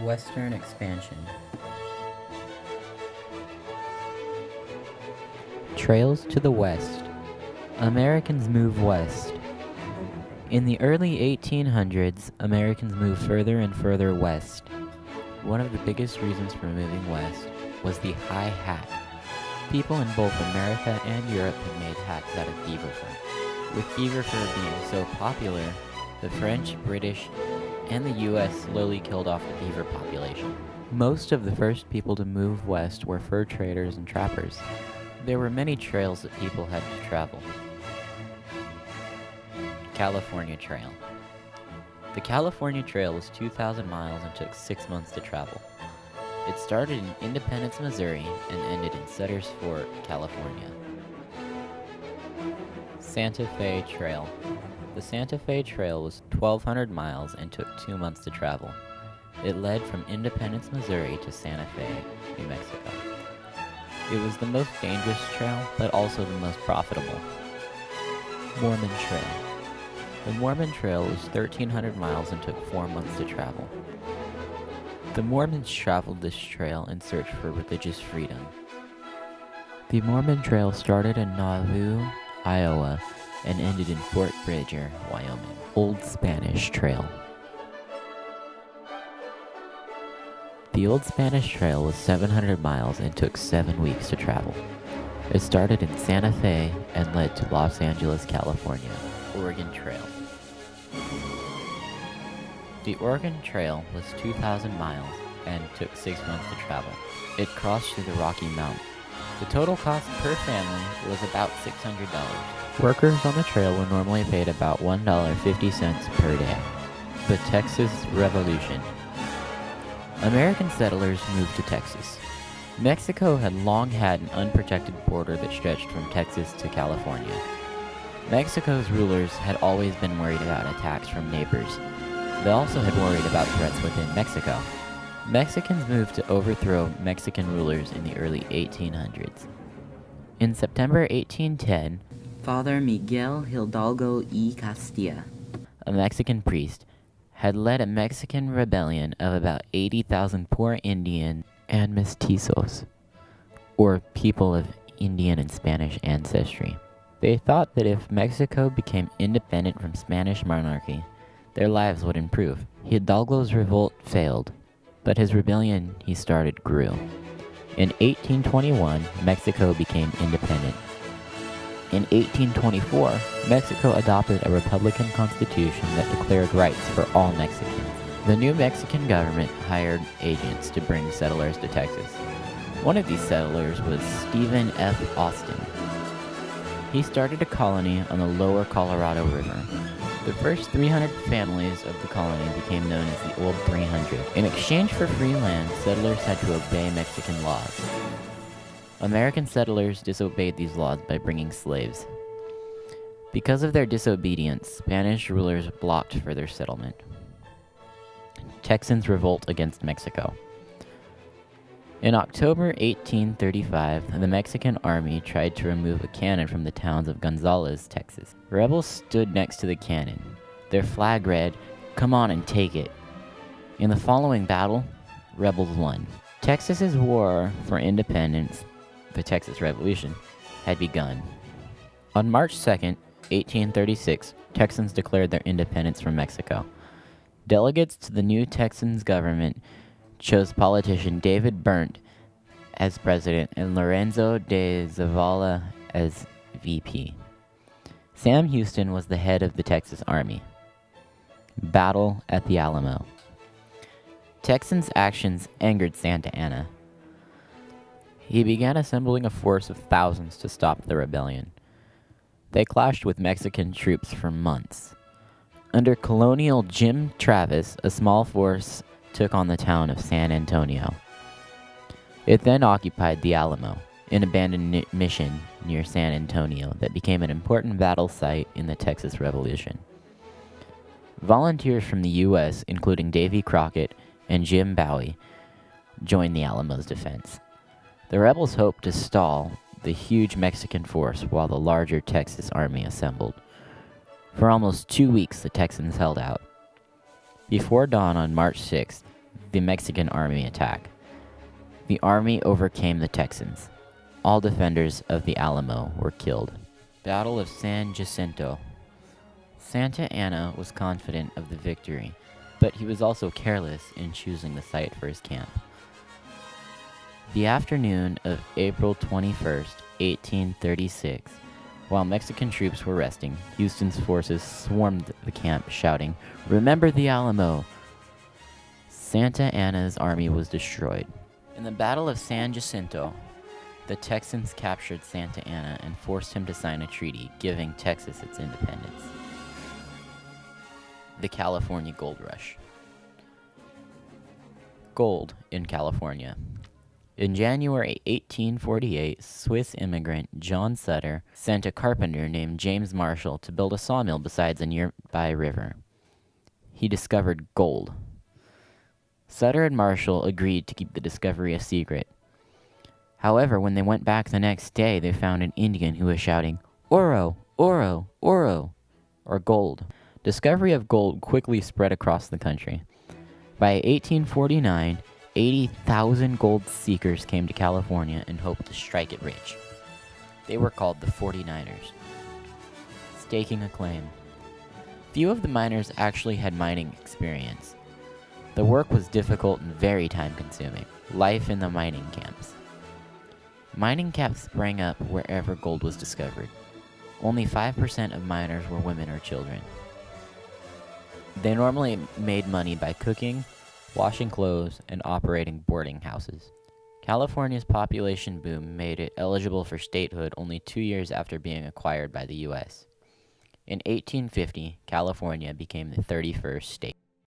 Western expansion. Trails to the west. Americans move west. In the early 1800s, Americans moved further and further west. One of the biggest reasons for moving west was the high hat. People in both America and Europe had made hats out of beaver fur. With beaver fur being so popular, the French, British, and the US slowly killed off the beaver population. Most of the first people to move west were fur traders and trappers. There were many trails that people had to travel. California Trail. The California Trail was 2,000 miles and took 6 months to travel. It started in Independence, Missouri, and ended in Sutter's Fort, California. Santa Fe Trail. The Santa Fe Trail was 1,200 miles and took 2 months to travel. It led from Independence, Missouri to Santa Fe, New Mexico. It was the most dangerous trail, but also the most profitable. Mormon Trail. The Mormon Trail was 1,300 miles and took 4 months to travel. The Mormons traveled this trail in search for religious freedom. The Mormon Trail started in Nauvoo, Iowa, and ended in Fort Bridger, Wyoming. Old Spanish Trail. The Old Spanish Trail was 700 miles and took 7 weeks to travel. It started in Santa Fe and led to Los Angeles, California. Oregon Trail. The Oregon Trail was 2,000 miles and took 6 months to travel. It crossed through the Rocky Mountains. The total cost per family was about $600. Workers on the trail were normally paid about $1.50 per day. The Texas Revolution. American settlers moved to Texas. Mexico had long had an unprotected border that stretched from Texas to California. Mexico's rulers had always been worried about attacks from neighbors. They also had worried about threats within Mexico. Mexicans moved to overthrow Mexican rulers in the early 1800s. In September 1810, Father Miguel Hidalgo y Castilla, a Mexican priest, had led a Mexican rebellion of about 80,000 poor Indian and mestizos, or people of Indian and Spanish ancestry. They thought that if Mexico became independent from Spanish monarchy, their lives would improve. Hidalgo's revolt failed, but his rebellion he started grew. In 1821, Mexico became independent. In 1824, Mexico adopted a republican constitution that declared rights for all Mexicans. The new Mexican government hired agents to bring settlers to Texas. One of these settlers was Stephen F. Austin. He started a colony on the lower Colorado River. The first 300 families of the colony became known as the Old 300. In exchange for free land, settlers had to obey Mexican laws. American settlers disobeyed these laws by bringing slaves. Because of their disobedience, Spanish rulers blocked further settlement. Texans revolt against Mexico. In October 1835, the Mexican army tried to remove a cannon from the towns of Gonzales, Texas. Rebels stood next to the cannon. Their flag read, "Come on and take it." In the following battle, rebels won. Texas's war for independence, the Texas Revolution, had begun. On March 2nd, 1836, Texans declared their independence from Mexico. Delegates to the new Texans government chose politician David Berndt as president and Lorenzo de Zavala as VP. Sam Houston was the head of the Texas Army. Battle at the Alamo. Texans' actions angered Santa Anna. He began assembling a force of thousands to stop the rebellion. They clashed with Mexican troops for months. Under Colonel Jim Travis, a small force took on the town of San Antonio. It then occupied the Alamo, an abandoned mission near San Antonio that became an important battle site in the Texas Revolution. Volunteers from the U.S., including Davy Crockett and Jim Bowie, joined the Alamo's defense. The rebels hoped to stall the huge Mexican force while the larger Texas army assembled. For almost 2 weeks, the Texans held out. Before dawn on March 6th, the Mexican army attack. The army overcame the Texans. All defenders of the Alamo were killed. Battle of San Jacinto. Santa Anna was confident of the victory, but he was also careless in choosing the site for his camp. The afternoon of April 21st, 1836, while Mexican troops were resting, Houston's forces swarmed the camp, shouting, "Remember the Alamo!" Santa Anna's army was destroyed. In the Battle of San Jacinto, the Texans captured Santa Anna and forced him to sign a treaty giving Texas its independence. The California Gold Rush. Gold in California. In January 1848, Swiss immigrant John Sutter sent a carpenter named James Marshall to build a sawmill beside a nearby river. He discovered gold. Sutter and Marshall agreed to keep the discovery a secret. However, when they went back the next day, they found an Indian who was shouting, "Oro, oro, oro," or gold. Discovery of gold quickly spread across the country. By 1849, 80,000 gold seekers came to California and hoped to strike it rich. They were called the 49ers. Staking a claim. Few of the miners actually had mining experience. The work was difficult and very time-consuming. Life in the mining camps. Mining camps sprang up wherever gold was discovered. Only 5% of miners were women or children. They normally made money by cooking, washing clothes, and operating boarding houses. California's population boom made it eligible for statehood only 2 years after being acquired by the U.S. In 1850, California became the 31st state.